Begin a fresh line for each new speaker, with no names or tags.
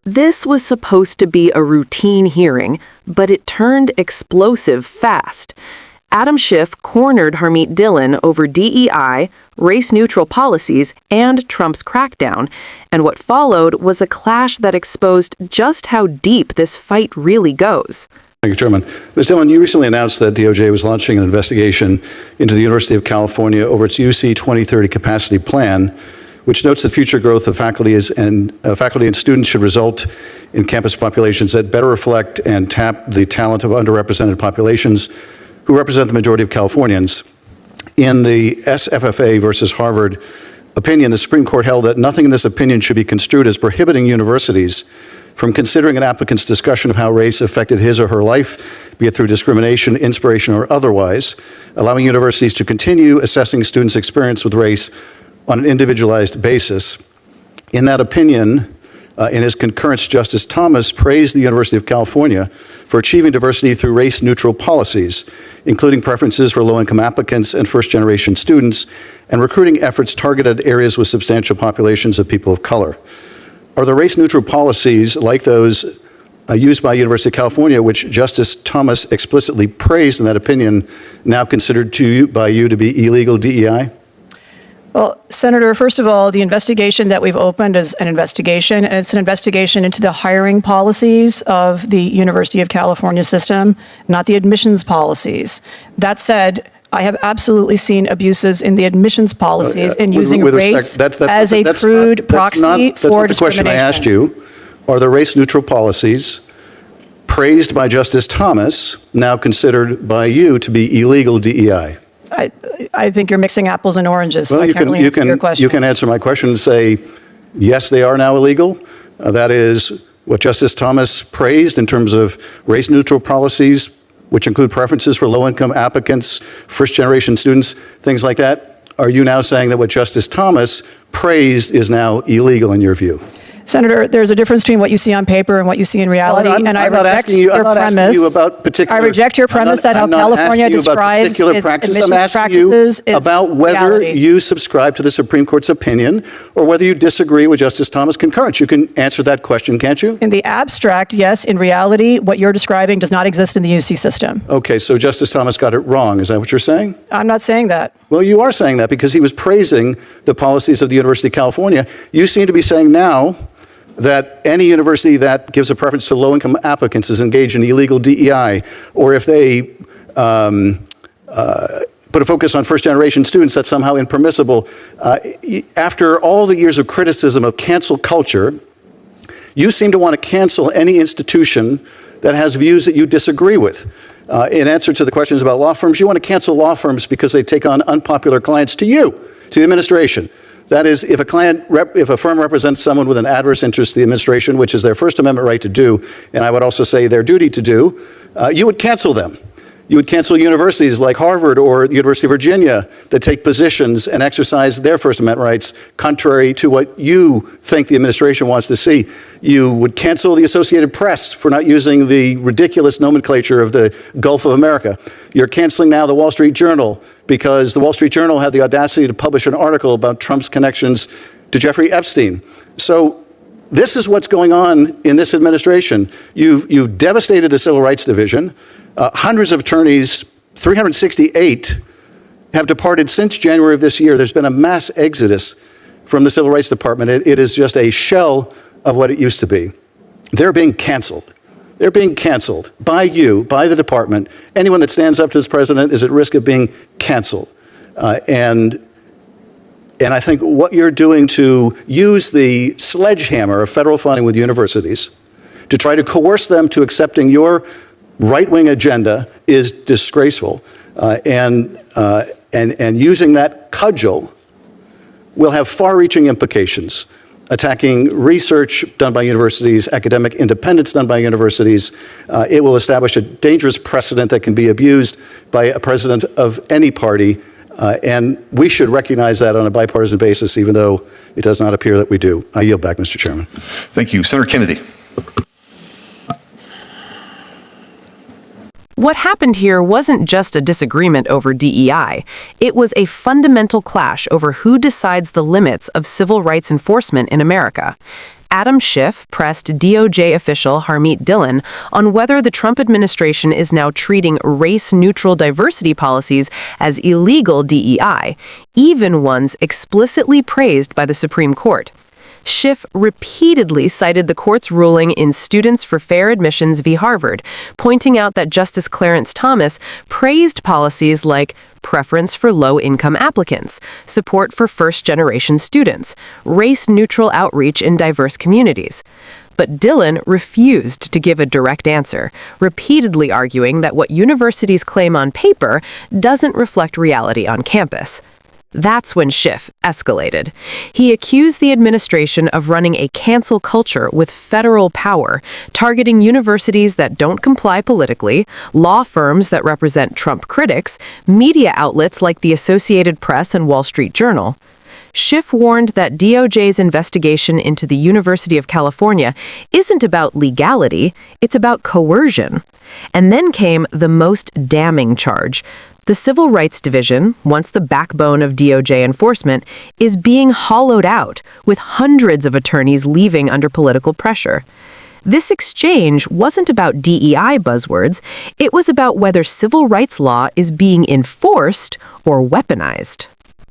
This was supposed to be a routine hearing, but it turned explosive fast. Adam Schiff cornered Harmeet Dhillon over DEI, race-neutral policies, and Trump's crackdown, and what followed was a clash that exposed just how deep this fight really goes.
Thank you, Chairman. Ms. Dhillon, you recently announced that DOJ was launching an investigation into the University of California over its UC 2030 capacity plan, which notes that future growth of faculty and students should result in campus populations that better reflect and tap the talent of underrepresented populations who represent the majority of Californians. In the SFFA versus Harvard opinion, the Supreme Court held that nothing in this opinion should be construed as prohibiting universities from considering an applicant's discussion of how race affected his or her life, be it through discrimination, inspiration, or otherwise, allowing universities to continue assessing students' experience with race on an individualized basis. In that opinion, in his concurrence, Justice Thomas praised the University of California for achieving diversity through race-neutral policies, including preferences for low-income applicants and first-generation students, and recruiting efforts targeted at areas with substantial populations of people of color. Are the race-neutral policies like those used by University of California, which Justice Thomas explicitly praised in that opinion, now considered by you to be illegal DEI?
Well, Senator, first of all, the investigation that we've opened is an investigation, and it's an investigation into the hiring policies of the University of California system, not the admissions policies. That said, I have absolutely seen abuses in the admissions policies in using race as a crude proxy for discrimination. That's not the question I asked you.
Are the race-neutral policies praised by Justice Thomas now considered by you to be illegal DEI?
I think you're mixing apples and oranges, so I can't really answer your question.
You can answer my question and say, yes, they are now illegal. That is what Justice Thomas praised in terms of race-neutral policies, which include preferences for low-income applicants, first-generation students, things like that. Are you now saying that what Justice Thomas praised is now illegal in your view?
Senator, there's a difference between what you see on paper and what you see in reality, and I reject your premise. I reject your premise that how California describes its admissions practices is
about whether you subscribe to the Supreme Court's opinion or whether you disagree with Justice Thomas' concurrence. You can answer that question, can't you?
In the abstract, yes. In reality, what you're describing does not exist in the UC system.
Okay, so Justice Thomas got it wrong. Is that what you're saying?
I'm not saying that.
Well, you are saying that because he was praising the policies of the University of California. You seem to be saying now that any university that gives a preference to low-income applicants is engaged in illegal DEI, or if they put a focus on first-generation students, that's somehow impermissible. After all the years of criticism of cancel culture, you seem to want to cancel any institution that has views that you disagree with. In answer to the questions about law firms, you want to cancel law firms because they take on unpopular clients to you, to the administration. That is, if a firm represents someone with an adverse interest to the administration, which is their First Amendment right to do, and I would also say their duty to do, you would cancel them. You would cancel universities like Harvard or the University of Virginia that take positions and exercise their First Amendment rights contrary to what you think the administration wants to see. You would cancel the Associated Press for not using the ridiculous nomenclature of the Gulf of America. You're canceling now the Wall Street Journal because the Wall Street Journal had the audacity to publish an article about Trump's connections to Jeffrey Epstein. So this is what's going on in this administration. You've devastated the Civil Rights Division. Hundreds of attorneys, 368, have departed since January of this year. There's been a mass exodus from the Civil Rights Department. It is just a shell of what it used to be. They're being canceled. They're being canceled by you, by the department. Anyone that stands up to this president is at risk of being canceled. And I think what you're doing to use the sledgehammer of federal funding with universities to try to coerce them to accepting your right-wing agenda is disgraceful, and using that cudgel will have far-reaching implications, attacking research done by universities, academic independence done by universities. It will establish a dangerous precedent that can be abused by a president of any party, and we should recognize that on a bipartisan basis, even though it does not appear that we do. I yield back, Mr. Chairman.
Thank you. Senator Kennedy.
What happened here wasn't just a disagreement over DEI. It was a fundamental clash over who decides the limits of civil rights enforcement in America. Adam Schiff pressed DOJ official Harmeet Dhillon on whether the Trump administration is now treating race-neutral diversity policies as illegal DEI, even ones explicitly praised by the Supreme Court. Schiff repeatedly cited the court's ruling in Students for Fair Admissions v. Harvard, pointing out that Justice Clarence Thomas praised policies like preference for low-income applicants, support for first-generation students, race-neutral outreach in diverse communities. But Dhillon refused to give a direct answer, repeatedly arguing that what universities claim on paper doesn't reflect reality on campus. That's when Schiff escalated. He accused the administration of running a cancel culture with federal power, targeting universities that don't comply politically, law firms that represent Trump critics, media outlets like the Associated Press and Wall Street Journal. Schiff warned that DOJ's investigation into the University of California isn't about legality, it's about coercion. And then came the most damning charge. The Civil Rights Division, once the backbone of DOJ enforcement, is being hollowed out, with hundreds of attorneys leaving under political pressure. This exchange wasn't about DEI buzzwords, it was about whether civil rights law is being enforced or weaponized.